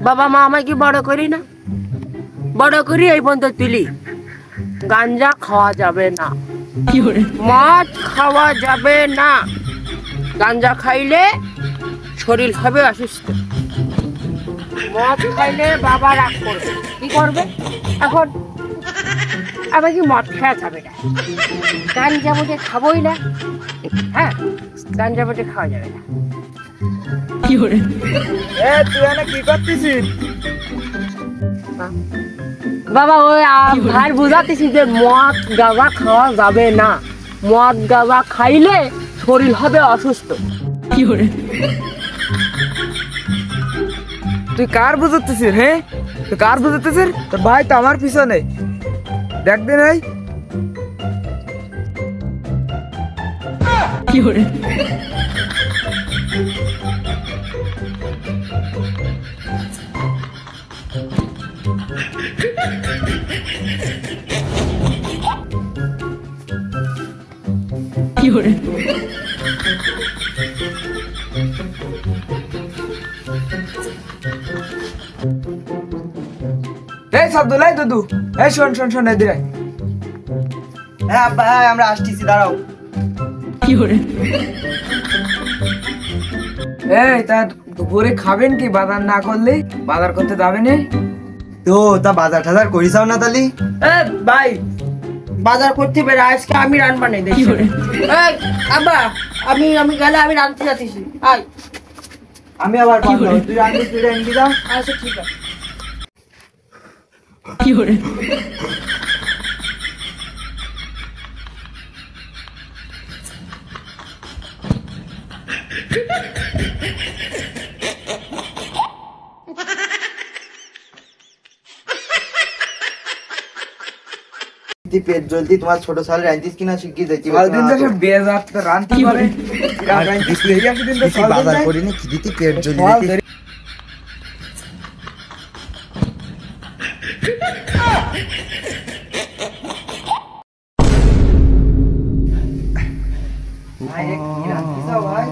বাবা মা আমায় কি বড় করি না, বড় করি এই পর্যন্ত তুলি। গাঞ্জা খাওয়া যাবে না, মদ খাওয়া যাবে না। গাঞ্জা খাইলে শরীর হবে অসুস্থ, মদ খাইলে বাবা রাগ করবে। কি করবে এখন? আবার কি মদ খাওয়া যাবে না, গাঞ্জা বোঝে খাবোই না। হ্যাঁ, গাঞ্জা বোঝে খাওয়া যাবে না। তুই এনে কি করতেছিস? বাবা ওই ভাই বুঝাতেছি যে মদ গাঁজা খাওয়া যাবে না, মদ গাঁজা খাইলে শরীর হবে অসুস্থ। তুই কার বুঝাতেছিস? হ্যাঁ, তুই কার বুঝাতেছিস? তোর ভাই তো আমার পিছনে, দেখ দে নাই। এই সাবদুল্লাহ দুদু, এই শোন শোন শোন, এদিকে আয়। হ্যাঁ আব্বা, হ্যাঁ আমরা আসতেছি, দাঁড়াও। এই তা দুপুরে খাবেন কি? বাজার না করলে বাজার করতে যাবে না? তো তা বাজার টাজার করিসাও না তালি? ভাই বাজার করতে বেড়ে আজকে আমি রান বানাই দেখি। আব্বা আমি আমি গেলে আমি রানতে যাচ্ছি। আয় আমি আবার তুই রান্না তুই রান্না দাও। আচ্ছা ঠিক আছে। পেট জলদি তোমার ছোট সালে রান্তিস কিনা শিখি যাচ্ছি। সালদিন তো সব বেজাত তো রান্তি পারে। এই একদিন তো বাজার করিনি, খিদিতে পেট জলদি ভাই কি রান্তিস ভাই?